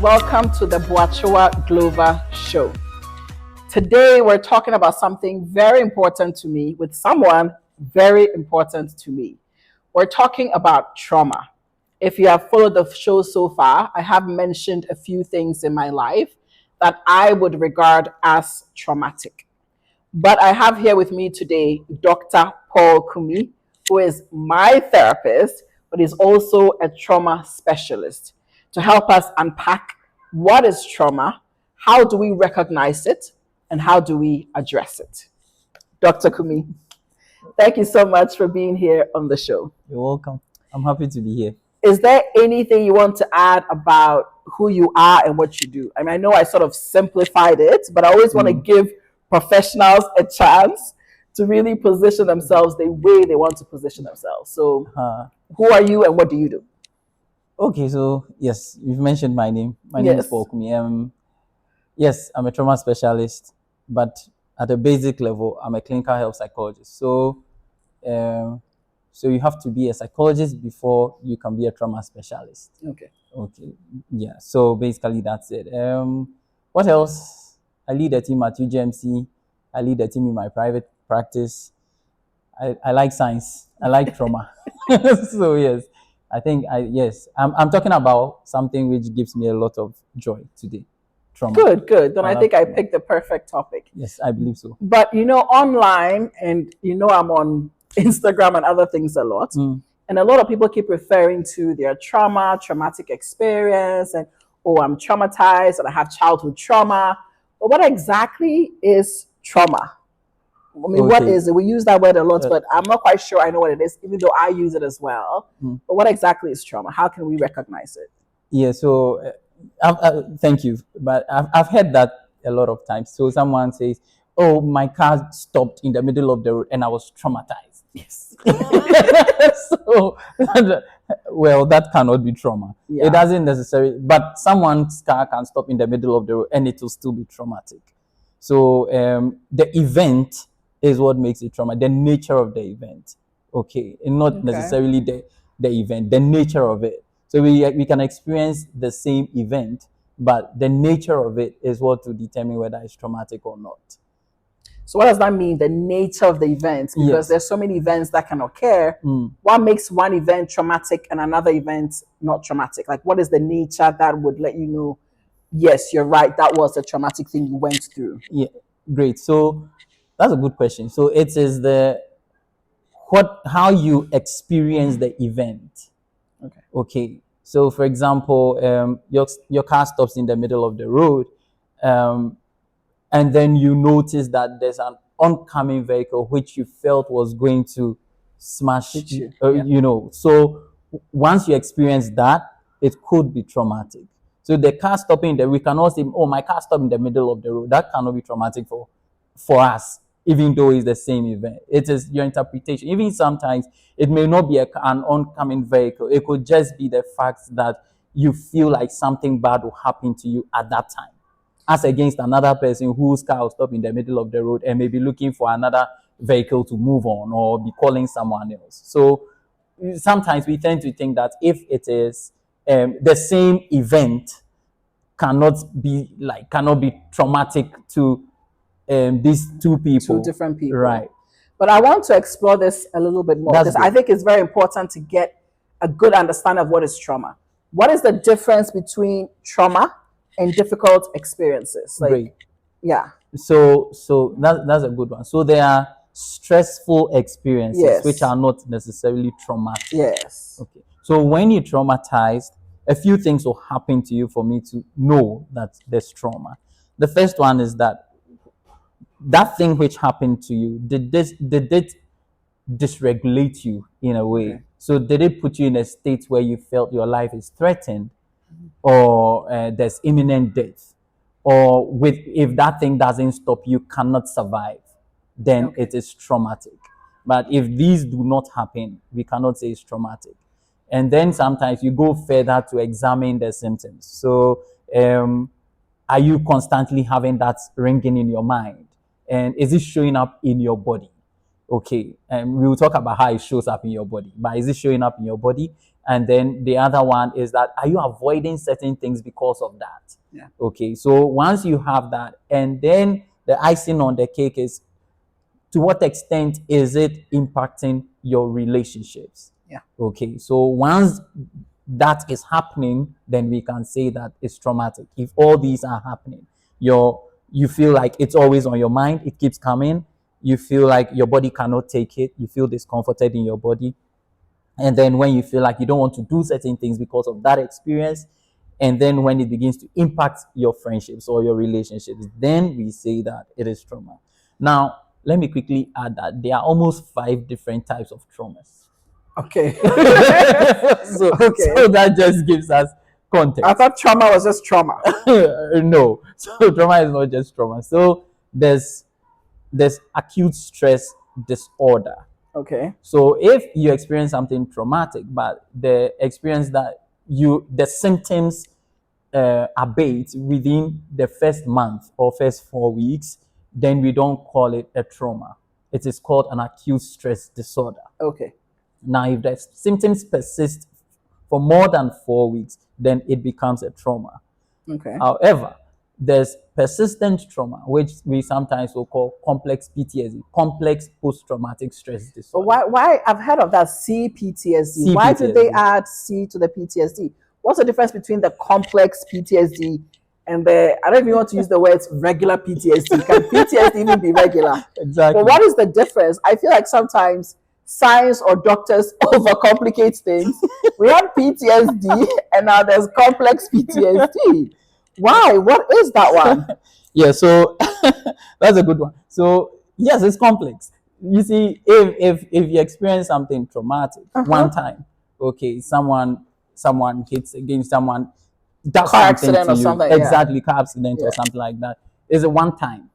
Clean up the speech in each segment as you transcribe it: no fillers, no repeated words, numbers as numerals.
welcome to the Boachua Glover Show. Today we're talking about something very important to me with someone very important to me. We're talking about trauma. If you have followed the show so far, I have mentioned a few things in my life that I would regard as traumatic. But I have here with me today Dr. Paul Kumi, who is my therapist, but is also a trauma specialist to help us unpack what is trauma, how do we recognize it, and how do we address it. Dr. Kumi, thank you so much for being here on the show. You're welcome. I'm happy to be here. Is there anything you want to add about who you are and what you do? I mean, I know I sort of simplified it, but I always want to give professionals a chance to really position themselves the way they want to position themselves. So, who are you and what do you do? Okay, so yes, you've mentioned my name. My name is Paul Kumi. Yes, I'm a trauma specialist, but at a basic level, I'm a clinical health psychologist. So you have to be a psychologist before you can be a trauma specialist. Okay. Yeah. So basically, that's it. What else? I lead a team at UGMC. I lead a team in my private practice. I like science. I like trauma. So yes, I'm talking about something which gives me a lot of joy today. Trauma. Good. Then I think I picked the perfect topic. Yes, I believe so. But online, and I'm on Instagram and other things a lot. And a lot of people keep referring to their traumatic experience, and I'm traumatized and I have childhood trauma. But what exactly is trauma? I mean, What is it? We use that word a lot, but I'm not quite sure I know what it is, even though I use it as well. But what exactly is trauma? How can we recognize it? Yeah, so thank you. But I've heard that a lot of times. So someone says, oh, my car stopped in the middle of the road and I was traumatized. Yes. So, well, that cannot be trauma. Yeah. It doesn't necessarily, but someone's car can stop in the middle of the road and it will still be traumatic. So the event is what makes it trauma, the nature of the event. Okay, and not necessarily the event, the nature of it. So we can experience the same event, but the nature of it is what will determine whether it's traumatic or not. So what does that mean, the nature of the event? Because there's so many events that can occur. What makes one event traumatic and another event not traumatic? Like, what is the nature that would let you know, yes, you're right, that was a traumatic thing you went through? Yeah, great. So that's a good question. So it is how you experience the event. Okay. So for example, your car stops in the middle of the road, and then you notice that there's an oncoming vehicle which you felt was going to smash you. So once you experience that, it could be traumatic. So the car stopping there, we cannot say, oh, my car stopped in the middle of the road. That cannot be traumatic for us, even though it's the same event. It is your interpretation. Even sometimes it may not be an oncoming vehicle. It could just be the fact that you feel like something bad will happen to you at that time, as against another person whose car will stop in the middle of the road and may be looking for another vehicle to move on or be calling someone else. So sometimes we tend to think that if it is the same event, cannot be traumatic to these two different people, right? But I want to explore this a little bit more because I think it's very important to get a good understanding of what is trauma. What is the difference between trauma and difficult experiences? Great. Yeah. So that's a good one. So there are stressful experiences which are not necessarily traumatic. Yes. Okay. So when you're traumatized, a few things will happen to you for me to know that there's trauma. The first one is that thing which happened to you, did it dysregulate you in a way? Okay. So did it put you in a state where you felt your life is threatened, or there's imminent death, or if that thing doesn't stop, you cannot survive, then it is traumatic. But if these do not happen, we cannot say it's traumatic. And then sometimes you go further to examine the symptoms. So are you constantly having that ringing in your mind? And is it showing up in your body? Okay, and we will talk about how it shows up in your body. But is it showing up in your body? And then the other one is that, are you avoiding certain things because of that? Yeah. Okay, so once you have that, and then the icing on the cake is, to what extent is it impacting your relationships? Yeah. Okay, so once that is happening, then we can say that it's traumatic. If all these are happening, you feel like it's always on your mind, it keeps coming, you feel like your body cannot take it, you feel discomforted in your body, and then when you feel like you don't want to do certain things because of that experience, and then when it begins to impact your friendships or your relationships, then we say that it is trauma. Now, let me quickly add that there are almost 5 different types of traumas. Okay. so, Okay. so that just gives us context. I thought trauma was just trauma. No, so trauma is not just trauma. So there's acute stress disorder. Okay. So if you experience something traumatic, but the experience that the symptoms abate within the first month or first 4 weeks, then we don't call it a trauma. It is called an acute stress disorder. Okay. Now, if the symptoms persist for more than 4 weeks, then it becomes a trauma. Okay. However, there's persistent trauma, which we sometimes will call complex PTSD, complex post-traumatic stress disorder. Why I've heard of that CPTSD. Why did they add C to the PTSD? What's the difference between the complex PTSD and the, I don't even want to use the words regular PTSD. Can PTSD even be regular? Exactly. But what is the difference? I feel like sometimes science or doctors overcomplicate things. We have PTSD and now there's complex PTSD. Why? What is that one? Yeah, so that's a good one. So yes, it's complex. You see, if you experience something traumatic one time, okay, someone hits against someone, does car something accident to or you, something, exactly, car accident or something like that. It's a one time.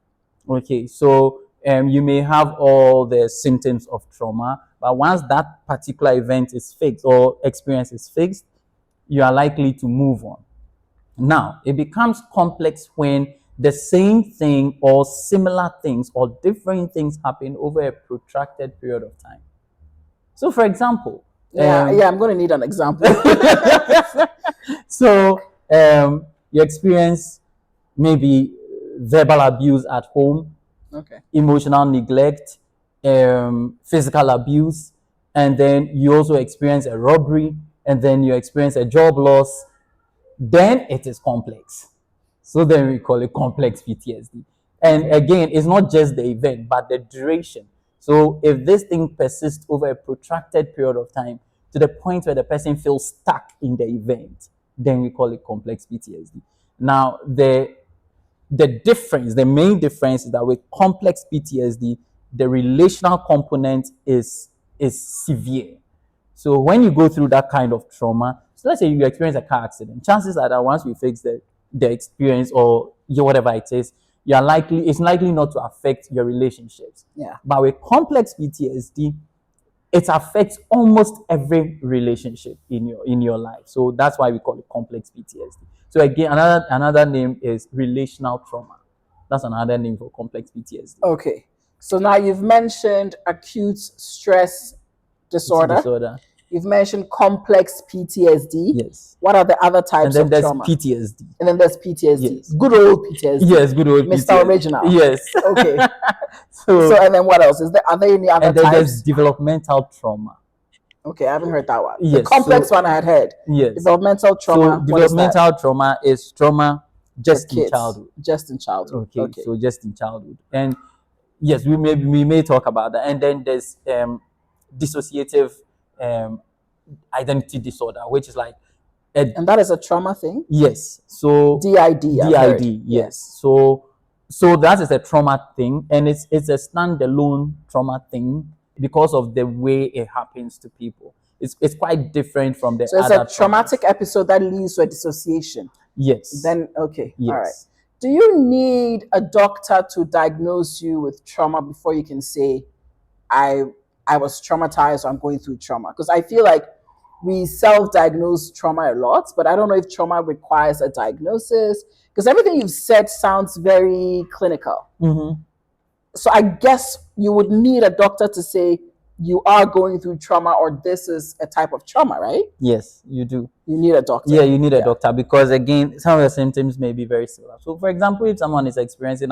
Okay, so you may have all the symptoms of trauma, but once that particular event is fixed or experience is fixed, you are likely to move on. Now, it becomes complex when the same thing or similar things or different things happen over a protracted period of time. So, for example, I'm going to need an example. So, you experience maybe verbal abuse at home, Okay. emotional neglect, physical abuse, and then you also experience a robbery, and then you experience a job loss, then it is complex. So then we call it complex PTSD. And again, it's not just the event, but the duration. So if this thing persists over a protracted period of time to the point where the person feels stuck in the event, then we call it complex PTSD. Now, the difference, the main difference is that with complex PTSD, the relational component is severe. So when you go through that kind of trauma, so let's say you experience a car accident, chances are that once we fix the experience or whatever it is, it's likely not to affect your relationships. Yeah. But with complex PTSD, it affects almost every relationship in your life. So that's why we call it complex PTSD. So again, another name is relational trauma. That's another name for complex PTSD. Okay. So now you've mentioned acute stress disorder. You've mentioned complex PTSD. Yes. What are the other types of And trauma? then there's PTSD. And then there's PTSD. Yes. Good old PTSD. Yes, good old Mr. PTSD. Original. Yes. Okay. So and then what else? Are there any other and then types? There's developmental trauma. Okay, I haven't heard that one. Yes, the complex one I had heard. Yes. Developmental trauma. So developmental trauma is trauma just in childhood. Just in childhood. Okay. So just in childhood. And yes, we may talk about that. And then there's dissociative identity disorder, which is like and that is a trauma thing? Yes. So DID, yes. So that is a trauma thing, and it's a standalone trauma thing because of the way it happens to people. It's quite different from the so it's other a traumatic episode that leads to a dissociation. Yes. Then okay. Yes. All right. Do you need a doctor to diagnose you with trauma before you can say, I was traumatized, or I'm going through trauma? Because I feel like we self-diagnose trauma a lot, but I don't know if trauma requires a diagnosis, because everything you've said sounds very clinical. Mm-hmm. So I guess you would need a doctor to say, you are going through trauma or this is a type of trauma, right? Yes, you do. You need a doctor. Yeah, you need a doctor because again, some of the symptoms may be very similar. So, for example, if someone is experiencing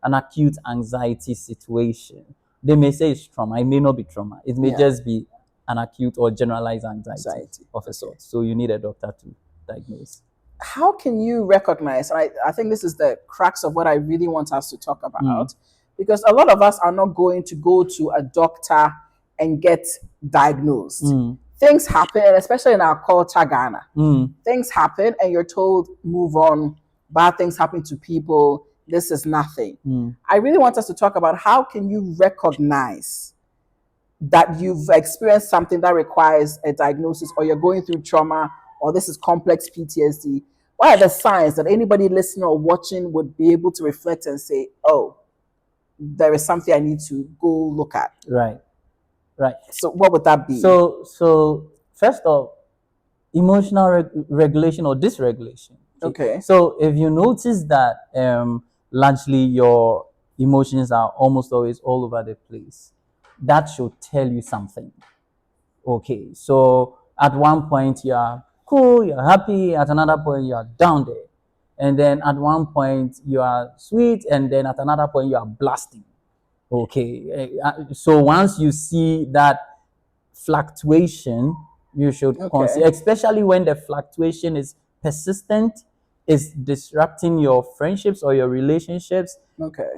an acute anxiety situation, they may say it's trauma. It may not be trauma. It may just be an acute or generalized anxiety of a sort. So, you need a doctor to diagnose. How can you recognize? And I think this is the crux of what I really want us to talk about, because a lot of us are not going to go to a doctor and get diagnosed. Things happen, especially in our culture, Ghana. Things happen and you're told, move on. Bad things happen to people. This is nothing. I really want us to talk about how can you recognize that you've experienced something that requires a diagnosis, or you're going through trauma, or this is complex PTSD. What are the signs that anybody listening or watching would be able to reflect and say, oh, there is something I need to go look at? Right. So what would that be? So first off, emotional regulation or dysregulation. Okay. So if you notice that largely your emotions are almost always all over the place, that should tell you something. Okay. So at one point you are cool, you're happy. At another point you are down there. And then at one point you are sweet. And then at another point you are blasting. Okay. So once you see that fluctuation, you should consider, especially when the fluctuation is persistent, is disrupting your friendships or your relationships.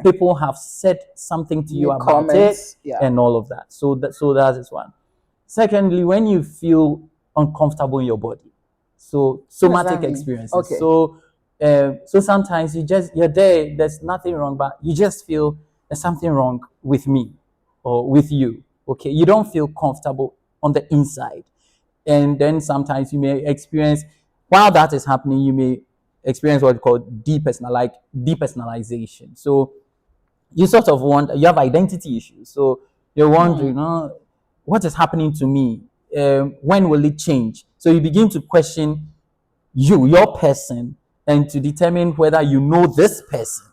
People have said something to you about it, and all of that. So that is one. Secondly, when you feel uncomfortable in your body, so somatic experiences. So sometimes you're there, there's nothing wrong, but you just feel there's something wrong with me or with you. Okay, you don't feel comfortable on the inside. And then sometimes you may experience, while that is happening, you may experience what we call depersonalization. So you sort of you have identity issues. So you're wondering, what is happening to me? When will it change? So you begin to question your person, and to determine whether you know this person.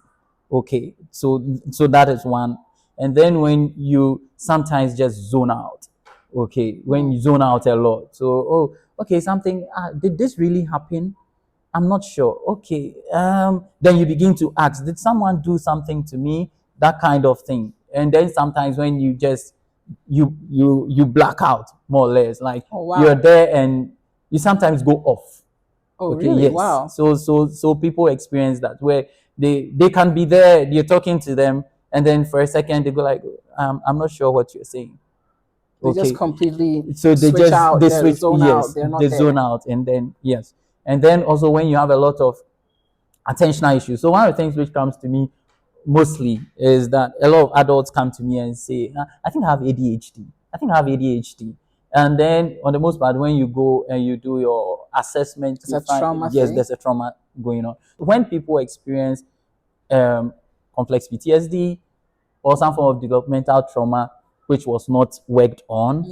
Okay, so that is one. And then when you sometimes just zone out, okay, when you zone out a lot, so okay, something did this really happen? I'm not sure. Okay, then you begin to ask, did someone do something to me? That kind of thing. And then sometimes when you just you black out, more or less, like you're there and you sometimes go off. Okay, really? yes. Wow. So people experience that, where they can be there, you're talking to them, and then for a second they go like, I'm not sure what you're saying. They just completely switch out, they zone out, they're not there. Zone out, and then and then also when you have a lot of attentional issues. So one of the things which comes to me mostly is that a lot of adults come to me and say, I think I have ADHD. And then on the most part, when you go and you do your assessment, you find, there's a trauma going on. When people experience complex PTSD or some form of developmental trauma which was not worked on,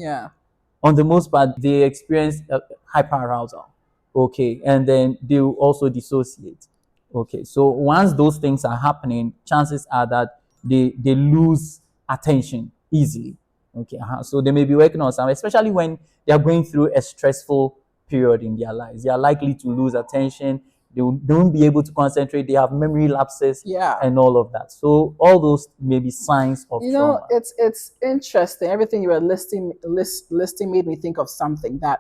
on the most part, they experience hyperarousal. Okay, and then they will also dissociate. Okay, so once those things are happening, chances are that they lose attention easily. Okay, so they may be working on something, especially when they are going through a stressful period in their lives. They are likely to lose attention. They won't be able to concentrate. They have memory lapses, and all of that. So all those may be signs of trauma. It's interesting. Everything you were listing made me think of something that.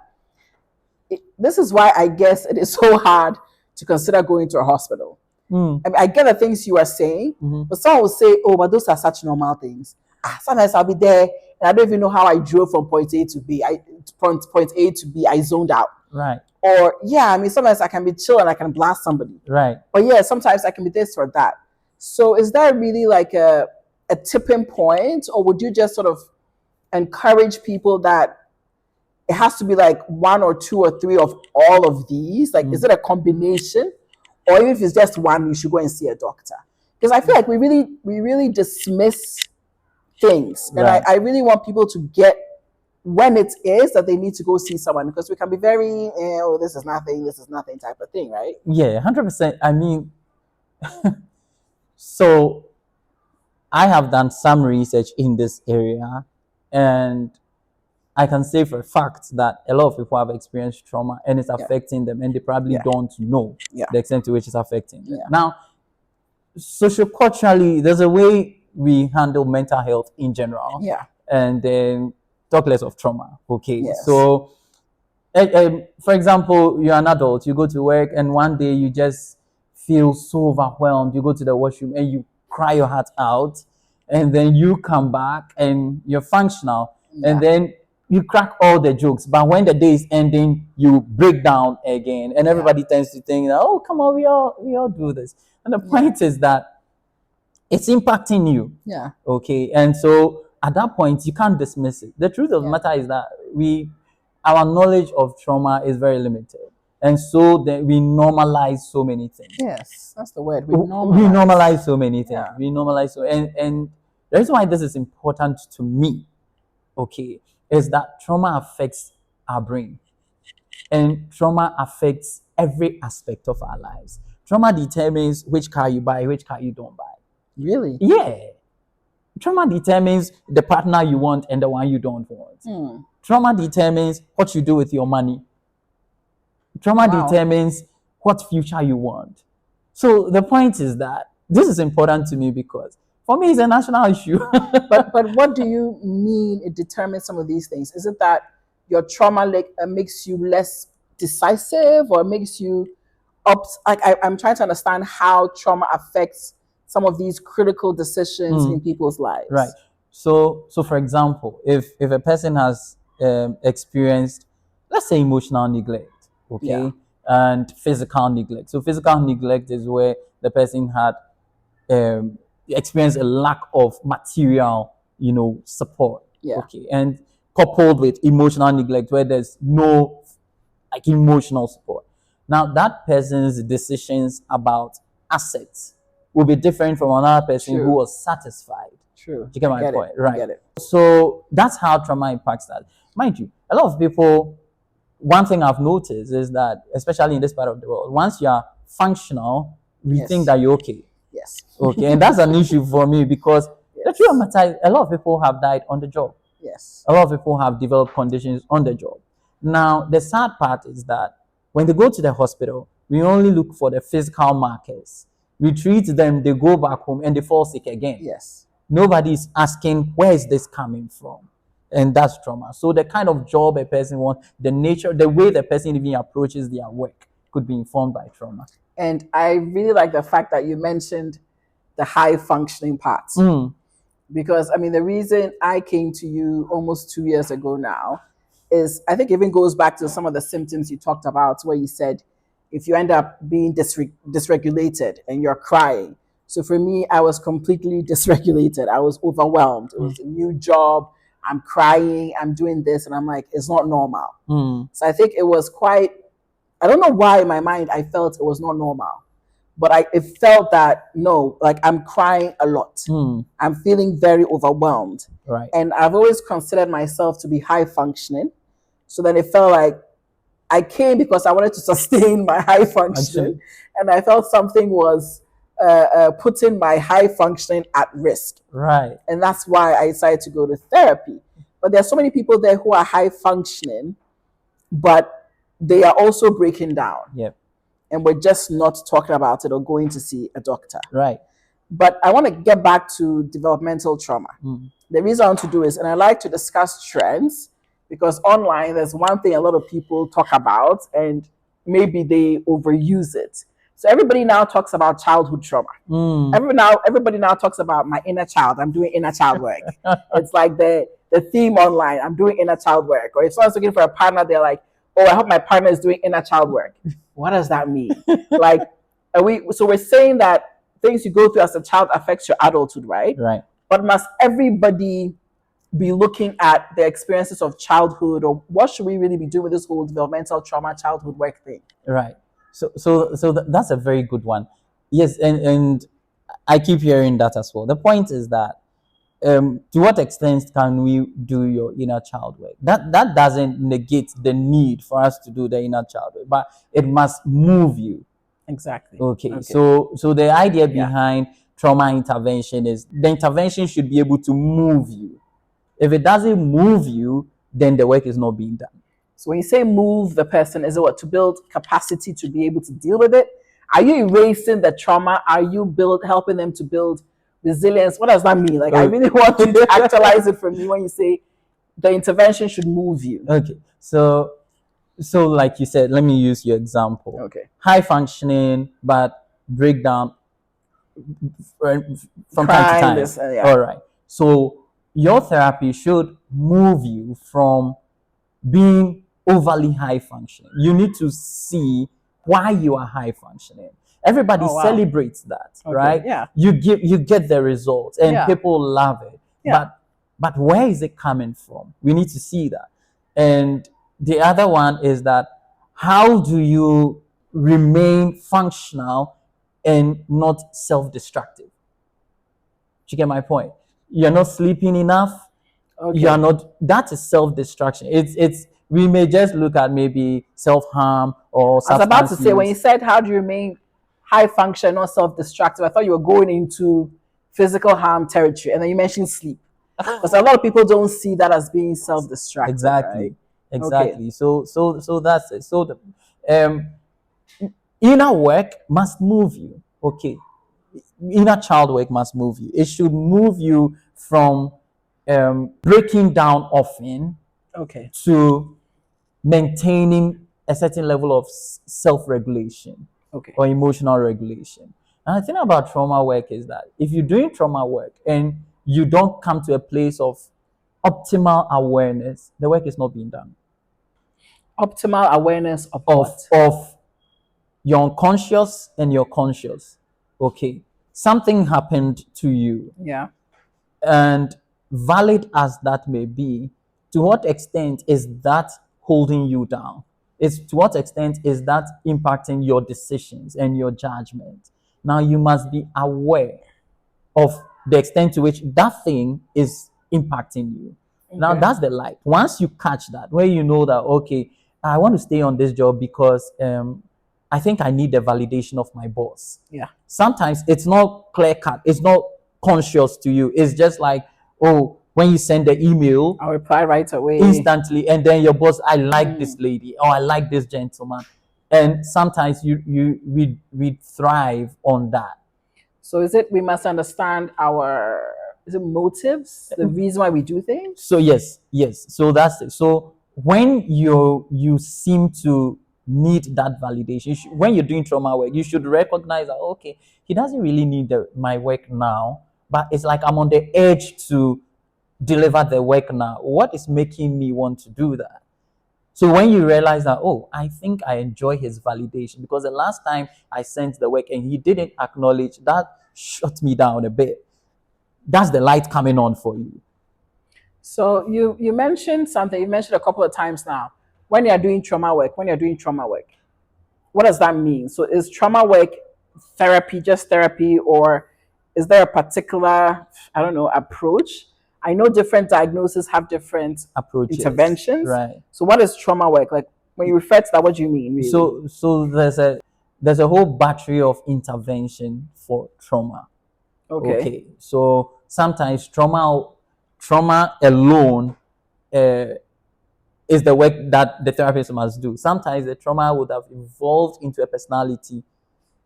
This is why I guess it is so hard to consider going to a hospital. I mean, I get the things you are saying, but someone will say, "Oh, but those are such normal things." Sometimes I'll be there and I don't even know how I drove from point A to B. Point A to B, I zoned out. Right. Or I mean, sometimes I can be chill and I can blast somebody. Right. But sometimes I can be this or that. So is there really like a tipping point, or would you just sort of encourage people that it has to be like one or two or three of all of these? Like, is it a combination? Or even if it's just one, you should go and see a doctor. Because I feel like we really dismiss things. And I really want people to get when it is that they need to go see someone, because we can be very, this is nothing type of thing, right? Yeah, 100%. I mean, so I have done some research in this area, and I can say for a fact that a lot of people have experienced trauma and it's affecting them, and they probably don't know the extent to which it's affecting them. Now, socioculturally, there's a way we handle mental health in general. And then talk less of trauma. Okay. So, for example, you're an adult, you go to work, and one day you just feel so overwhelmed. You go to the washroom and you cry your heart out, and then you come back and you're functional, and then you crack all the jokes. But when the day is ending, you break down again, and everybody tends to think, "Oh, come on, we all do this." And the point is that it's impacting you. Okay. And so at that point, you can't dismiss it. The truth of the matter is that our knowledge of trauma is very limited. And so then we normalize so many things. Yes, that's the word. We normalize so many things. We normalize so, and the reason why this is important to me, okay, is that trauma affects our brain. And trauma affects every aspect of our lives. Trauma determines which car you buy, which car you don't buy. Really? Yeah. Trauma determines the partner you want and the one you don't want. Trauma determines what you do with your money. Trauma determines what future you want. So the point is that this is important to me because for me it's a national issue. but what do you mean it determines some of these things? Is it that your trauma makes you less decisive, or makes you I'm trying to understand how trauma affects some of these critical decisions in people's lives. Right. So for example, if a person has experienced, let's say, emotional neglect, okay, and physical neglect. So physical neglect is where the person had experienced a lack of material, support. Okay, and coupled with emotional neglect, where there's no emotional support. Now that person's decisions about assets will be different from another person who was satisfied. True. You get my point, right? Get it. So that's how trauma impacts that. Mind you, a lot of people, one thing I've noticed is that, especially in this part of the world, once you are functional, we think that you're okay. Yes. Okay, and that's an issue for me because the truth of the matter is, a lot of people have died on the job. Yes. A lot of people have developed conditions on the job. Now, the sad part is that when they go to the hospital, we only look for the physical markers. We treat them, they go back home, and they fall sick again. Yes. Nobody is asking, where is this coming from? And that's trauma. So the kind of job a person wants, the nature, the way the person even approaches their work could be informed by trauma. And I really like the fact that you mentioned the high functioning parts. Because, the reason I came to you almost 2 years ago now is, I think, even goes back to some of the symptoms you talked about, where you said, if you end up being dysregulated and you're crying. So for me, I was completely dysregulated. I was overwhelmed. It was a new job. I'm crying. I'm doing this. And I'm like, it's not normal. So I think it was quite, I don't know why in my mind I felt it was not normal. But it felt that, no, like I'm crying a lot. I'm feeling very overwhelmed. Right. And I've always considered myself to be high functioning. So then it felt like I came because I wanted to sustain my high functioning. And I felt something was putting my high functioning at risk. Right. And that's why I decided to go to therapy. But there's so many people there who are high functioning, but they are also breaking down. Yep. And we're just not talking about it or going to see a doctor. Right. But I want to get back to developmental trauma. The reason I want to do is, and I like to discuss trends, because online there's one thing a lot of people talk about and maybe they overuse it. So everybody now talks about childhood trauma. Everybody now talks about my inner child. I'm doing inner child work. It's like the theme online. I'm doing inner child work. Or if someone's looking for a partner, they're like, oh, I hope my partner is doing inner child work. What does that mean? So we're saying that things you go through as a child affects your adulthood, right? Right. But must everybody be looking at the experiences of childhood, or what should we really be doing with this whole developmental trauma childhood work thing? Right. So that's a very good one. Yes, and I keep hearing that as well. The point is that to what extent can we do your inner child work? That doesn't negate the need for us to do the inner child work, but it must move you. Exactly. Okay. So the idea behind trauma intervention is the intervention should be able to move you. If it doesn't move you, then the work is not being done. So when you say move the person, is it what, to build capacity to be able to deal with it? Are you erasing the trauma? Are you helping them to build resilience? What does that mean? Like, I really want you to actualize it for me when you say the intervention should move you. Okay, so like you said, let me use your example. Okay. High functioning but breakdown from time to Crying, time. this, yeah. All right. So your therapy should move you from being overly high functioning. You need to see why you are high functioning. Everybody celebrates that, right? Yeah. You get the results and Yeah. people love it. Yeah. But where is it coming from? We need to see that. And the other one is that how do you remain functional and not self-destructive? Do you get my point? You're not sleeping enough. Okay. You are not. That is self-destruction. It's. We may just look at maybe self-harm or. I was about to say, when you said how do you remain high function, not self-destructive, I thought you were going into physical harm territory, and then you mentioned sleep, because a lot of people don't see that as being self-destructive. Exactly. Right? Exactly. Okay. So that's it. So the inner work must move you. Okay. Inner child work must move you. It should move you from breaking down often, okay, to maintaining a certain level of self-regulation, okay, or emotional regulation. And the thing about trauma work is that if you're doing trauma work and you don't come to a place of optimal awareness, the work is not being done. Optimal awareness of what? Of your unconscious and your conscious. Okay, something happened to you. Yeah. And valid as that may be, to what extent is that holding you down? To what extent is that impacting your decisions and your judgment? Now you must be aware of the extent to which that thing is impacting you. Okay. Now that's the light. Once you catch that, where you know that, okay, I want to stay on this job because I think I need the validation of my boss. Yeah. Sometimes it's not clear cut. It's not conscious to you. It's just like, oh, when you send the email, I'll reply right away instantly, and then your boss, I like this lady, or I like this gentleman, and sometimes we thrive on that. So is it we must understand our motives, the reason why we do things? So yes. So that's it. So when you seem to need that validation, when you're doing trauma work, you should recognize that, okay, he doesn't really need my work now, but it's like I'm on the edge to deliver the work now. What is making me want to do that? So when you realize that, oh, I think I enjoy his validation because the last time I sent the work and he didn't acknowledge, that shut me down a bit. That's the light coming on for you. So you mentioned something. You mentioned a couple of times now. When you're doing trauma work, what does that mean? So is trauma work therapy, just therapy, or is there a particular, I don't know, approach? I know different diagnoses have different approaches, interventions. Right. So what is trauma work? Like when you refer to that, what do you mean? Really? So there's a whole battery of intervention for trauma. Okay. So sometimes trauma alone is the work that the therapist must do. Sometimes the trauma would have evolved into a personality,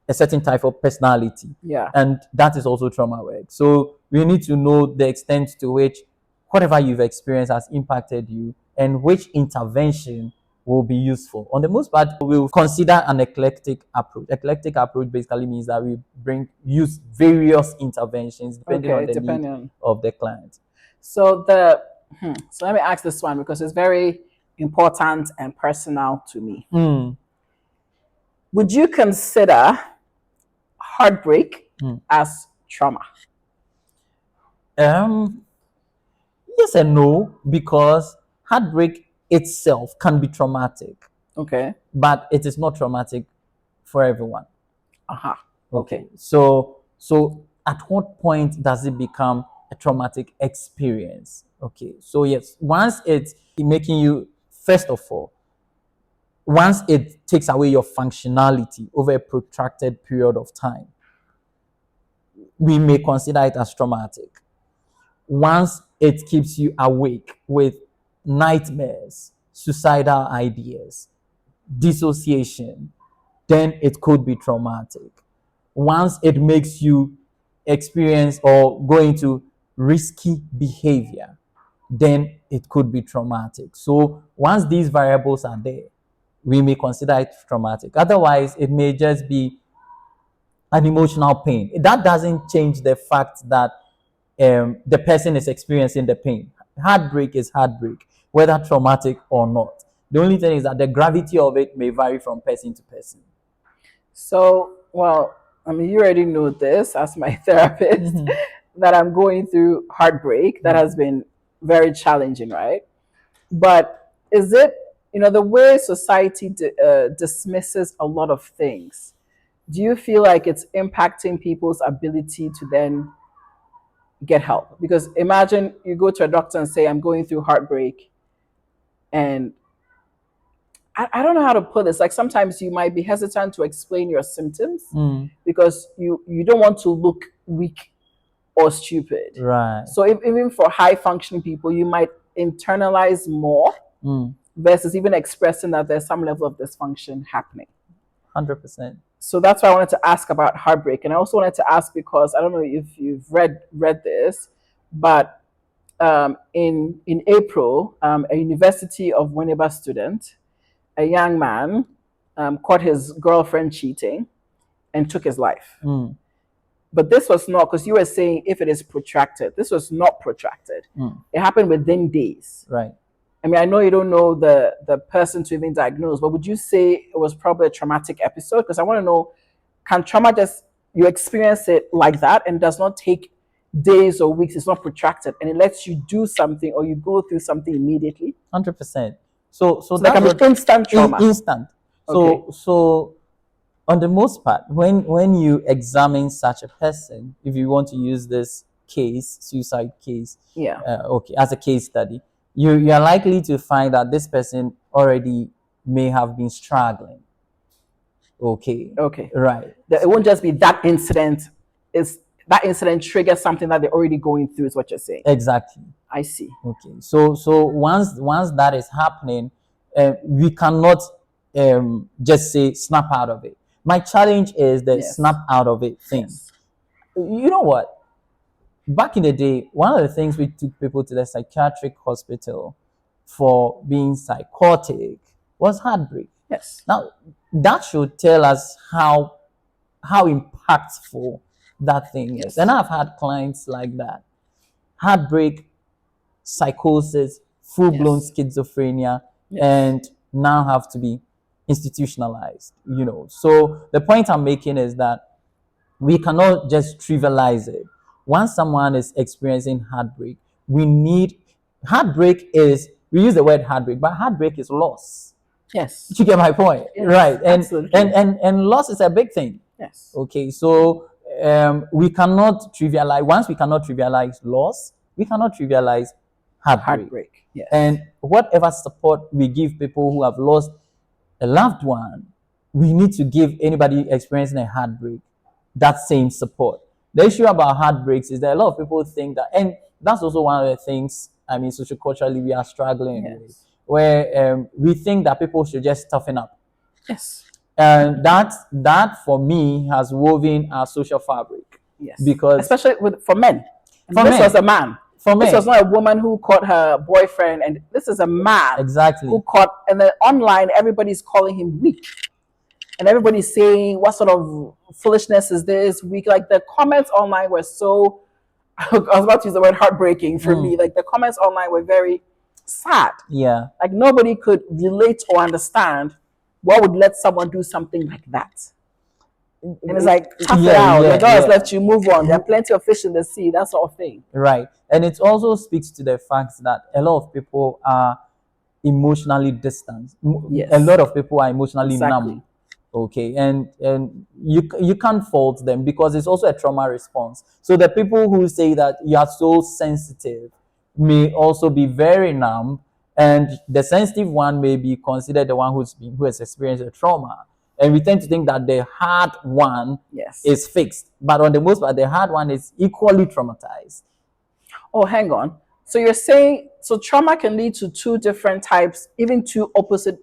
a certain type of personality. Yeah. And that is also trauma work. So we need to know the extent to which whatever you've experienced has impacted you and which intervention will be useful. On the most part, we'll consider an eclectic approach. Eclectic approach basically means that we use various interventions depending on the need of the client. So so let me ask this one because it's very important and personal to me. Would you consider heartbreak as trauma? Yes and no, because heartbreak itself can be traumatic. Okay. But it is not traumatic for everyone. Okay. So at what point does it become a traumatic experience? Okay. So yes, once it's making you, first of all, once it takes away your functionality over a protracted period of time, we may consider it as traumatic. Once it keeps you awake with nightmares, suicidal ideas, dissociation, then it could be traumatic. Once it makes you experience or go into risky behavior, then it could be traumatic. So once these variables are there, we may consider it traumatic. Otherwise, it may just be an emotional pain. That doesn't change the fact that the person is experiencing the pain. Heartbreak is heartbreak, whether traumatic or not. The only thing is that the gravity of it may vary from person to person. So, well, I mean, you already know this as my therapist that I'm going through heartbreak that has been very challenging, right? But is it, the way society dismisses a lot of things, do you feel like it's impacting people's ability to then get help? Because imagine you go to a doctor and say, I'm going through heartbreak, and I don't know how to put this. Like sometimes you might be hesitant to explain your symptoms because you don't want to look weak or stupid. Right. So even for high functioning people, you might internalize more versus even expressing that there's some level of dysfunction happening. 100%. So that's why I wanted to ask about heartbreak. And I also wanted to ask because I don't know if you've read this, but in April, a University of Winneba student, a young man, caught his girlfriend cheating and took his life. But this was not, because you were saying if it is protracted, this was not protracted. It happened within days. Right. I mean, I know you don't know the person to even diagnose, but would you say it was probably a traumatic episode? Because I want to know, can trauma just, you experience it like that and does not take days or weeks, it's not protracted, and it lets you do something or you go through something immediately? 100%. So that can be instant trauma. Instant. So on the most part, when you examine such a person, if you want to use this suicide case, as a case study, you are likely to find that this person already may have been struggling. Okay. Right. It won't just be that incident. That incident triggers something that they're already going through, is what you're saying. Exactly. I see. Okay. So once that is happening, we cannot just say snap out of it. My challenge is the snap out of it thing. You know what? Back in the day, one of the things we took people to the psychiatric hospital for being psychotic was heartbreak. Yes. Now, that should tell us how impactful that thing is. And I've had clients like that. Heartbreak, psychosis, full-blown schizophrenia, and now have to be institutionalized. So the point I'm making is that we cannot just trivialize it. Once someone is experiencing heartbreak, we use the word heartbreak, but heartbreak is loss. Yes. You get my point? Yes, right. Absolutely. And loss is a big thing. Yes. Okay. So we cannot trivialize. Once we cannot trivialize loss, we cannot trivialize heartbreak. Yes. And whatever support we give people who have lost a loved one, we need to give anybody experiencing a heartbreak that same support. The issue about heartbreaks is that a lot of people think that, and that's also one of the things, socioculturally we are struggling with, where we think that people should just toughen up. Yes. And that for me has woven our social fabric. Yes. Because especially for men. This was a man. This was not a woman who caught her boyfriend, and this is a man who caught, and then online everybody's calling him weak. And everybody's saying, what sort of foolishness is this? Weak. Like the comments online were so, I was about to use the word heartbreaking for me. Like the comments online were very sad. Yeah. Like nobody could relate or understand what would let someone do something like that. And it's like, tough it out. Your God has left you, move on. There are plenty of fish in the sea, that sort of thing. Right. And it also speaks to the fact that a lot of people are emotionally distant. Yes. A lot of people are emotionally numb. Okay, and you can't fault them because it's also a trauma response. So the people who say that you are so sensitive may also be very numb, and the sensitive one may be considered the one who has experienced a trauma. And we tend to think that the hard one is fixed, but on the most part, the hard one is equally traumatized. Oh, hang on. So you're saying, so trauma can lead to two different types, even two opposite,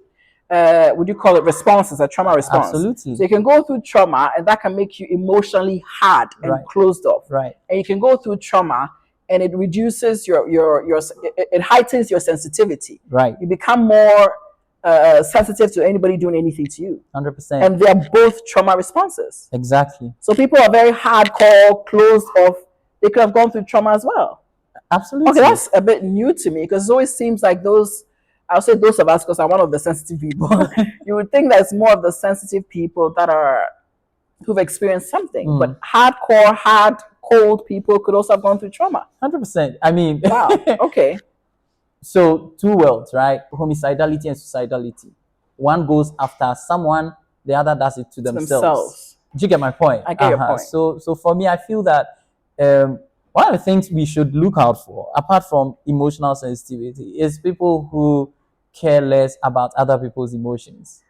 would you call it responses, a trauma response? Absolutely. So you can go through trauma and that can make you emotionally hard and Right. closed off. Right. And you can go through trauma and it reduces it heightens your sensitivity. Right. You become more sensitive to anybody doing anything to you. 100%. And they are both trauma responses. Exactly. So people are very hardcore, closed off. They could have gone through trauma as well. Absolutely. Okay, that's a bit new to me because it always seems like those, I'll say those of us because I'm one of the sensitive people. You would think that it's more of the sensitive people that are, who've experienced something. But hardcore, hard, cold people could also have gone through trauma. 100%. I mean, wow. Okay. So two worlds, right? Homicidality and suicidality. One goes after someone, the other does it to themselves. Do you get my point? I get your point. So for me, I feel that one of the things we should look out for, apart from emotional sensitivity, is people who care less about other people's emotions.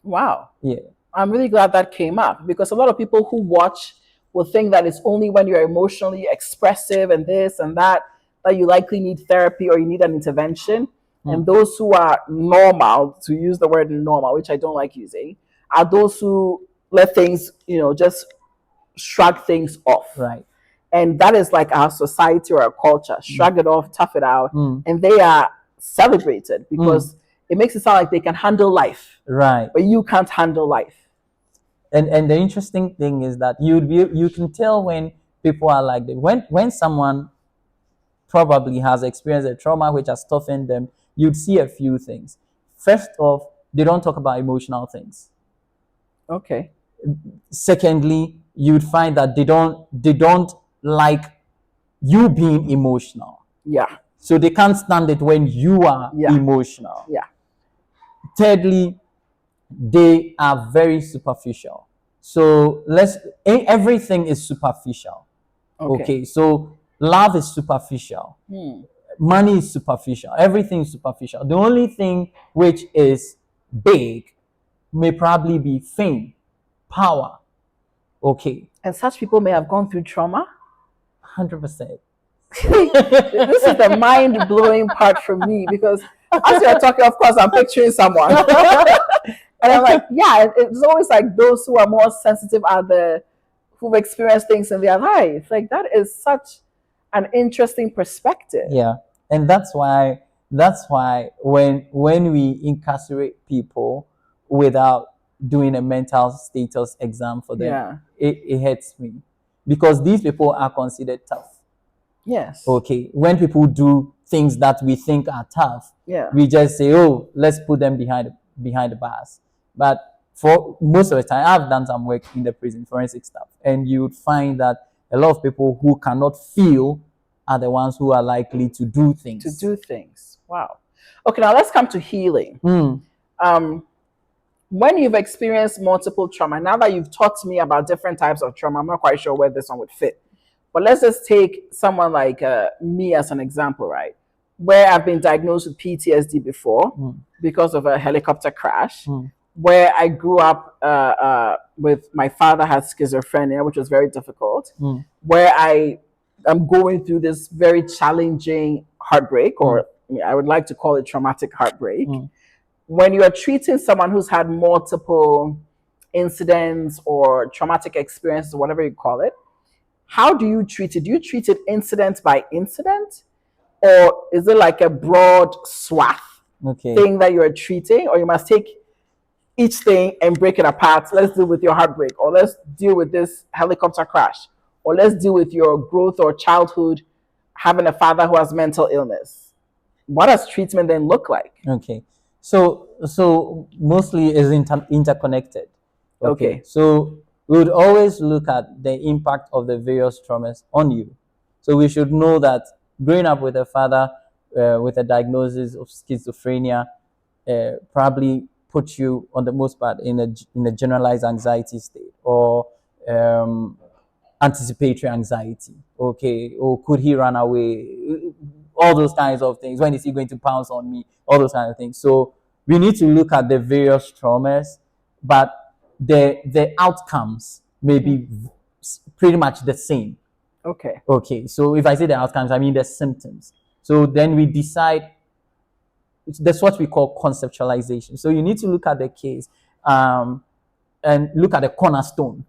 Wow. Yeah. I'm really glad that came up because a lot of people who watch will think that it's only when you're emotionally expressive and this and that you likely need therapy or you need an intervention. And those who are normal, to use the word normal, which I don't like using, are those who let things, just shrug things off. Right. And that is like our society or our culture. Shrug it off, tough it out. And they are celebrated because it makes it sound like they can handle life. Right. But you can't handle life. And the interesting thing is that you can tell when people are like that. When someone probably has experienced a trauma which has toughened them, you'd see a few things. First off, they don't talk about emotional things. Okay. Secondly, you'd find that they don't like you being emotional. Yeah. So they can't stand it when you are emotional. Yeah. Thirdly, they are very superficial. So everything is superficial. Okay. So love is superficial. Money is superficial. Everything is superficial. The only thing which is big may probably be fame, power. Okay. And such people may have gone through trauma. 100%. This is the mind-blowing part for me because as you're talking, of course, I'm picturing someone. And I'm like, yeah, it's always like those who are more sensitive are who've experienced things in their life. Like that is such an interesting perspective. Yeah. And that's why when we incarcerate people without doing a mental status exam for them, it hurts me because these people are considered tough. Yes. Okay. When people do things that we think are tough, we just say, oh, let's put them behind the bars. But for most of the time, I've done some work in the prison, forensic stuff, and you would find that a lot of people who cannot feel are the ones who are likely to do things. Wow. Okay, now let's come to healing. When you've experienced multiple trauma, now that you've taught me about different types of trauma, I'm not quite sure where this one would fit. But let's just take someone like me as an example, right? Where I've been diagnosed with PTSD before because of a helicopter crash. Where I grew up with my father had schizophrenia, which was very difficult. Where I am going through this very challenging heartbreak, or I would like to call it traumatic heartbreak. When you are treating someone who's had multiple incidents or traumatic experiences, whatever you call it, how do you treat it? Do you treat it incident by incident? Or is it like a broad swath thing that you're treating? Or you must take each thing and break it apart. Let's deal with your heartbreak, or let's deal with this helicopter crash, or let's deal with your growth or childhood having a father who has mental illness. What does treatment then look like? Okay. So mostly is interconnected. Okay. So we would always look at the impact of the various traumas on you. So we should know that growing up with a father with a diagnosis of schizophrenia probably put you, on the most part, in a generalized anxiety state, or anticipatory anxiety. Okay. Or could he run away? All those kinds of things. When is he going to pounce on me? All those kinds of things. So we need to look at the various traumas, but the outcomes may be pretty much the same. Okay. Okay. So if I say the outcomes, I mean the symptoms. So then we decide. That's what we call conceptualization. So you need to look at the case and look at the cornerstone.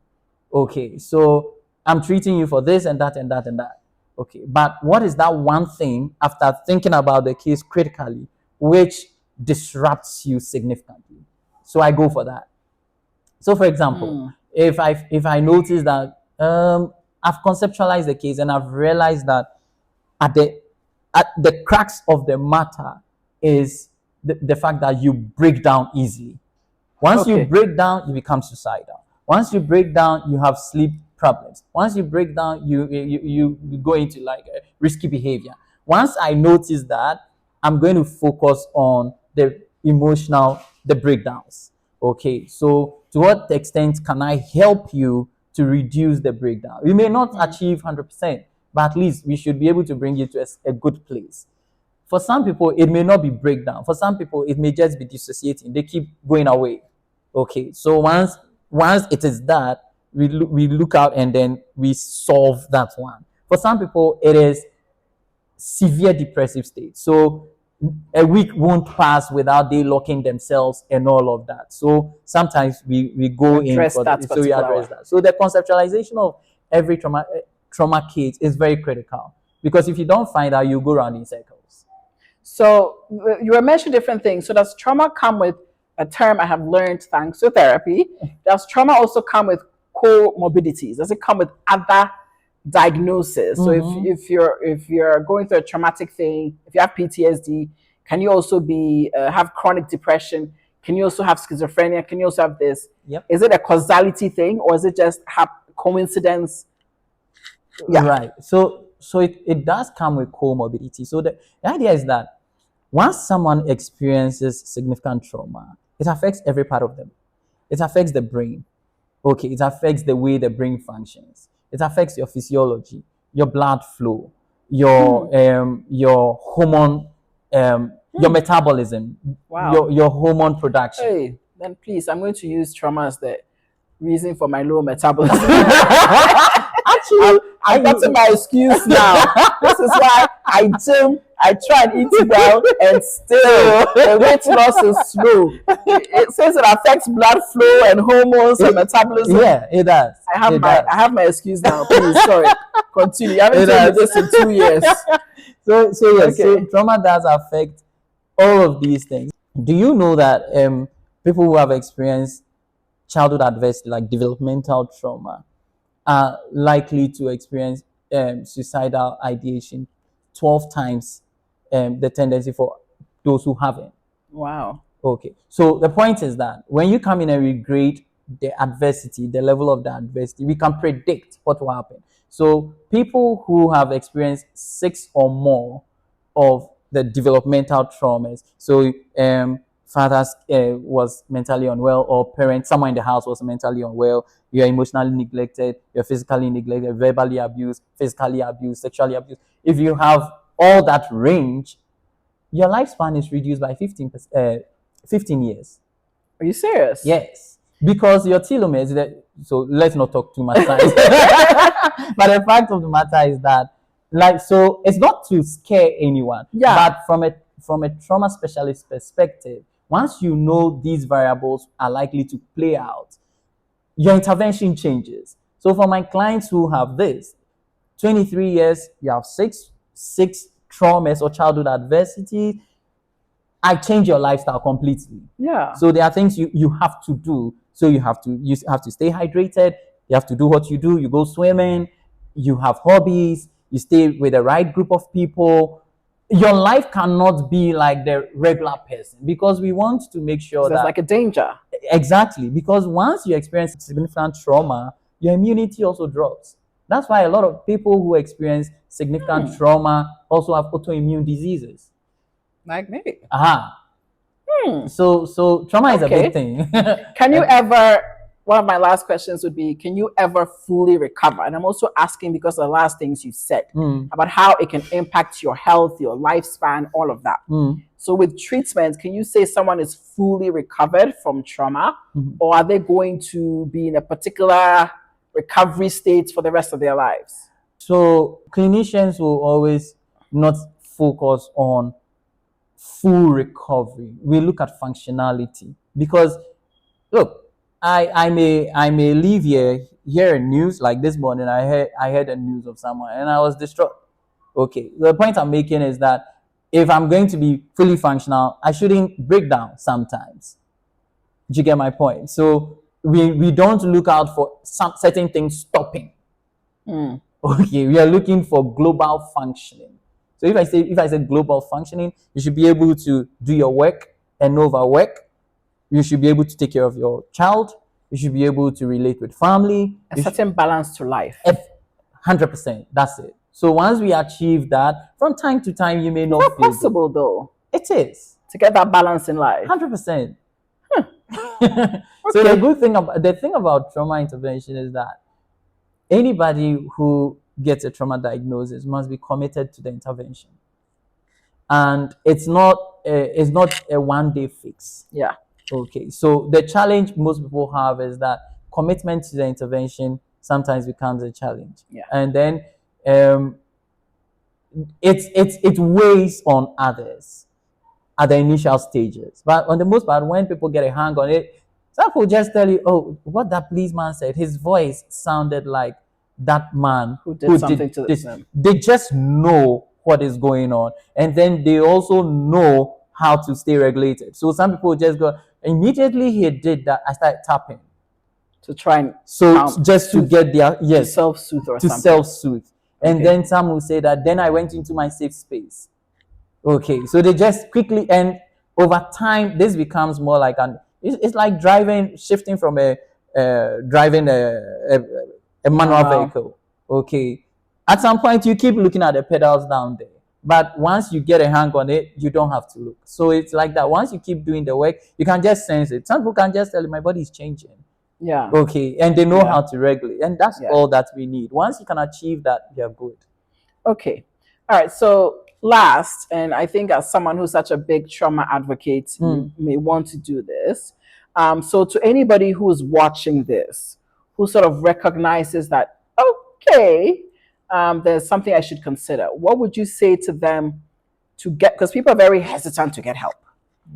Okay, so I'm treating you for this and that and that and that. Okay, but what is that one thing after thinking about the case critically which disrupts you significantly? So I go for that. So for example, if I notice that I've conceptualized the case and I've realized that at the crux of the matter is the fact that you break down easily. Once you break down, you become suicidal. Once you break down, you have sleep problems. Once you break down, you go into like risky behavior. Once I notice that, I'm going to focus on the emotional, the breakdowns. Okay, so to what extent can I help you to reduce the breakdown? We may not achieve 100%, but at least we should be able to bring you to a good place. For some people, it may not be breakdown. For some people, it may just be dissociating. They keep going away. Okay, so once it is that, we look out and then we solve that one. For some people, it is severe depressive state. So a week won't pass without they locking themselves and all of that. So sometimes we go in for that. So we address that. So the conceptualization of every trauma case is very critical, because if you don't find out, you go around in circles. So you were mentioning different things. So does trauma come with a term I have learned thanks to therapy? Does trauma also come with comorbidities? Does it come with other diagnosis? So if you're going through a traumatic thing, if you have PTSD, can you also be have chronic depression? Can you also have schizophrenia? Can you also have this? Yep. Is it a causality thing, or is it just coincidence? Yeah. Right. So it does come with comorbidity. So the idea is that once someone experiences significant trauma, it affects every part of them. It affects the brain. Okay, it affects the way the brain functions. It affects your physiology, your blood flow, your hormone, your metabolism, your hormone production. Hey, then please, I'm going to use trauma as the reason for my low metabolism. Actually, I'm getting my excuse now. This is why I gym, I try and eat well, and still the weight loss is slow. It says it affects blood flow and hormones and metabolism. Yeah, it does. I have my excuse now. Please, sorry. Continue. You haven't told me this in 2 years. So yes, so trauma does affect all of these things. Do you know that people who have experienced childhood adversity, like developmental trauma, are likely to experience suicidal ideation 12 times the tendency for those who haven't? Wow. Okay. So the point is that when you come in and we grade the adversity, the level of the adversity, we can predict what will happen. So people who have experienced 6 or more of the developmental traumas, so father was mentally unwell, or parent, someone in the house was mentally unwell, you're emotionally neglected, you're physically neglected, verbally abused, physically abused, sexually abused. If you have all that range, your lifespan is reduced by 15 years. Are you serious? Yes. Because your telomeres, so let's not talk too much science. But the fact of the matter is that, like, so it's not to scare anyone. Yeah. But from a trauma specialist perspective, once you know these variables are likely to play out, your intervention changes. So for my clients who have this, 23 years, you have six traumas or childhood adversity, I change your lifestyle completely. Yeah. So there are things you have to do. So you have to stay hydrated. You have to do what you do. You go swimming. You have hobbies. You stay with the right group of people. Your life cannot be like the regular person, because we want to make sure that there's like a danger. Exactly, because once you experience significant trauma, your immunity also drops. That's why a lot of people who experience significant trauma also have autoimmune diseases. Like me. So trauma is a big thing. Can you ever, one of my last questions would be, can you ever fully recover? And I'm also asking because of the last things you said about how it can impact your health, your lifespan, all of that. So with treatment, can you say someone is fully recovered from trauma, or are they going to be in a particular recovery state for the rest of their lives? So clinicians will always not focus on full recovery. We look at functionality because look, I may leave hear a news like this morning. I heard a news of someone and I was distraught. Okay, the point I'm making is that if I'm going to be fully functional, I shouldn't break down sometimes. Do you get my point? So we don't look out for some certain things stopping. Okay, we are looking for global functioning. So if I say global functioning, you should be able to do your work and overwork. You should be able to take care of your child. You should be able to relate with family. A certain balance to life. 100%. That's it. So once we achieve that, from time to time, you may not feel possible good. Though. It is. To get that balance in life. 100%. So the thing about trauma intervention is that anybody who gets a trauma diagnosis must be committed to the intervention, and it's not a one-day fix. Yeah. Okay. So the challenge most people have is that commitment to the intervention sometimes becomes a challenge. Yeah. And then it weighs on others at the initial stages. But on the most part, when people get a hang on it, some people just tell you, oh, what that policeman said, his voice sounded like that man who did something to them. They just know what is going on. And then they also know how to stay regulated. So some people just go, immediately he did that, I started tapping. To try and to get their to self-soothe or to something. Self-soothe. And then some will say that then I went into my safe space. Okay, so they just quickly, and over time this becomes more like it's like shifting from driving a manual vehicle. Okay, at some point you keep looking at the pedals down there, but once you get a hang on it, you don't have to look. So it's like that. Once you keep doing the work, you can just sense it. Some people can just tell you, my body is changing. Yeah. Okay, and they know how to regulate, and that's all that we need. Once you can achieve that, you're good. Okay, all right. So last, and I think as someone who's such a big trauma advocate, you may want to do this. So to anybody who's watching this, who sort of recognizes that, okay, there's something I should consider, what would you say to them to get, because people are very hesitant to get help.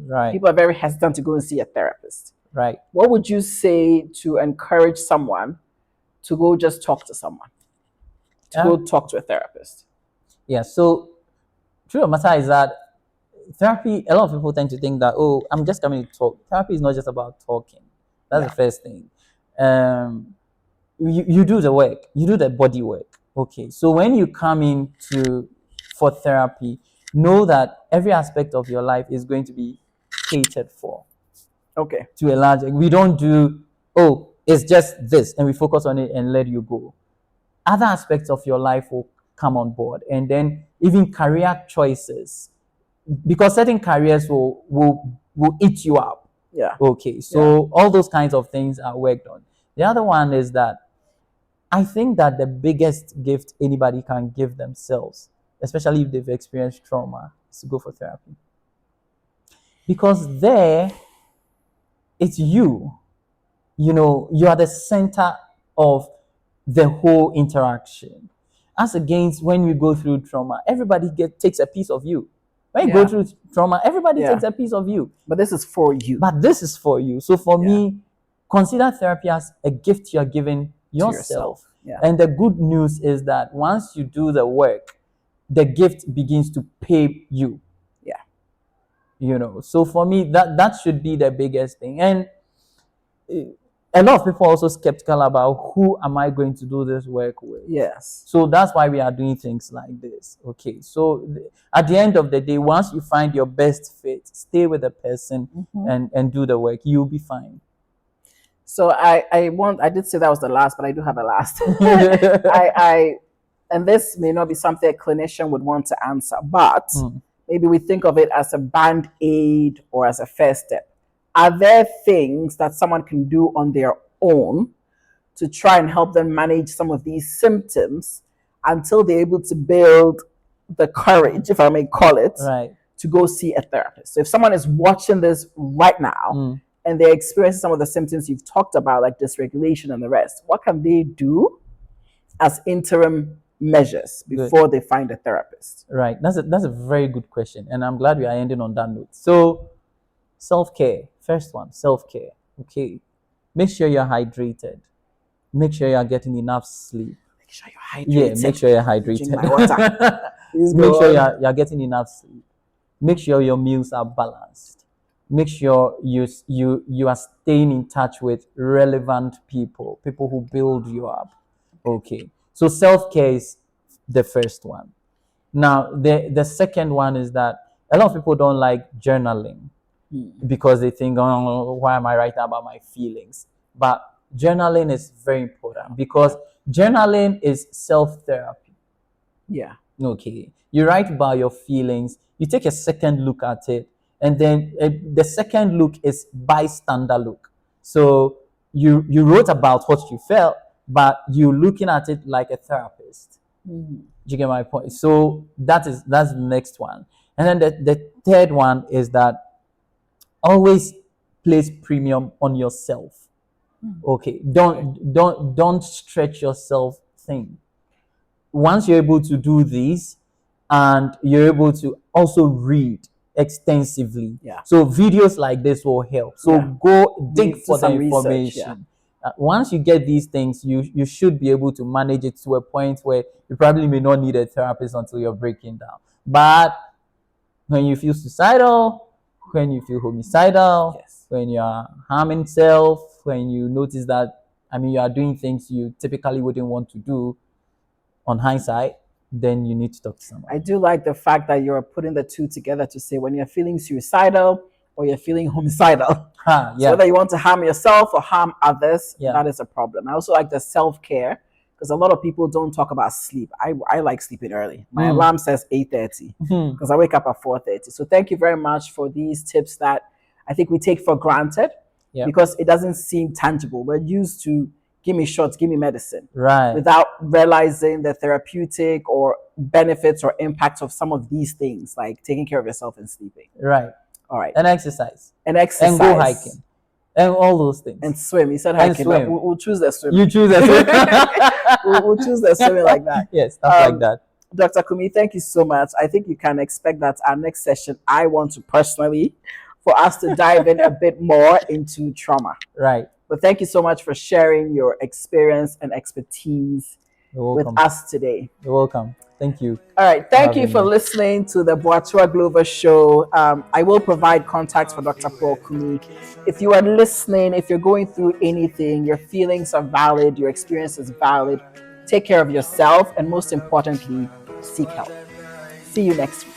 Right. People are very hesitant to go and see a therapist. Right. What would you say to encourage someone to go just talk to someone, to go talk to a therapist? Yeah, so truth of the matter is that therapy, a lot of people tend to think that, oh, I'm just coming to talk. Therapy is not just about talking. That's the first thing. You do the work, you do the body work. Okay, so when you come in for therapy, know that every aspect of your life is going to be catered for. Okay. To a large, we don't do, oh, it's just this, and we focus on it and let you go. Other aspects of your life will come on board, and then even career choices, because certain careers will eat you up. Yeah. Okay, so all those kinds of things are worked on. The other one is that I think that the biggest gift anybody can give themselves, especially if they've experienced trauma, is to go for therapy. Because there, it's you. You know, you are the center of the whole interaction. As against when you go through trauma, everybody takes a piece of you. When you go through trauma, everybody takes a piece of you. But this is for you. So for me, consider therapy as a gift you're giving yourself. Yeah. And the good news is that once you do the work, the gift begins to pay you. Yeah. You know, so for me, that should be the biggest thing. And a lot of people are also skeptical about who am I going to do this work with. Yes. So that's why we are doing things like this. Okay. So at the end of the day, once you find your best fit, stay with the person and do the work. You'll be fine. So I did say that was the last, but I do have a last. And this may not be something a clinician would want to answer, but maybe we think of it as a band-aid or as a first step. Are there things that someone can do on their own to try and help them manage some of these symptoms until they're able to build the courage, if I may call it, to go see a therapist? So if someone is watching this right now and they're experiencing some of the symptoms you've talked about, like dysregulation and the rest, what can they do as interim measures before they find a therapist? Right. That's a very good question, and I'm glad we are ending on that note. So, self-care. First one, self-care. Okay. Make sure you're hydrated. Make sure you're getting enough sleep. Make sure you're hydrated. Yeah, make sure you're hydrated. Drink my water. Make sure you're getting enough sleep. Make sure your meals are balanced. Make sure you are staying in touch with relevant people who build you up. Okay. So self-care is the first one. Now, the second one is that a lot of people don't like journaling because they think, oh, why am I writing about my feelings? But journaling is very important because journaling is self-therapy. Yeah. Okay. You write about your feelings, you take a second look at it, and then the second look is bystander look. So you wrote about what you felt, but you're looking at it like a therapist. Do you get my point? So that's the next one. And then the third one is that always place premium on yourself. Okay. Don't stretch yourself thin. Once you're able to do this and you're able to also read extensively, so videos like this will help. So go dig for the information. Once you get these things, you should be able to manage it to a point where you probably may not need a therapist until you're breaking down. But when you feel suicidal, when you feel homicidal, when you are harming self, when you notice that, you are doing things you typically wouldn't want to do, on hindsight, then you need to talk to someone. I do like the fact that you're putting the two together to say when you're feeling suicidal or you're feeling homicidal. So whether you want to harm yourself or harm others, that is a problem. I also like the self-care because a lot of people don't talk about sleep. I like sleeping early. My alarm says 8:30 because I wake up at 4:30. So thank you very much for these tips that I think we take for granted because it doesn't seem tangible. We're used to give me shots, give me medicine. Right. Without realizing the therapeutic or benefits or impacts of some of these things, like taking care of yourself and sleeping. Right. All right. And exercise. And exercise. And go hiking. And all those things. And swim. You said hiking, but we'll choose the swimming. You choose the swimming. we'll choose the swimming like that. Yes, stuff like that. Dr. Kumi, thank you so much. I think you can expect that our next session, I want to personally, for us to dive in a bit more into trauma. Right. But thank you so much for sharing your experience and expertise with us today. You're welcome. Thank you. All right. Thank you for listening to the Boatua Glover Show. I will provide contacts for Dr. Paul Kumi. If you are listening, if you're going through anything, your feelings are valid, your experience is valid, take care of yourself, and most importantly, seek help. See you next week.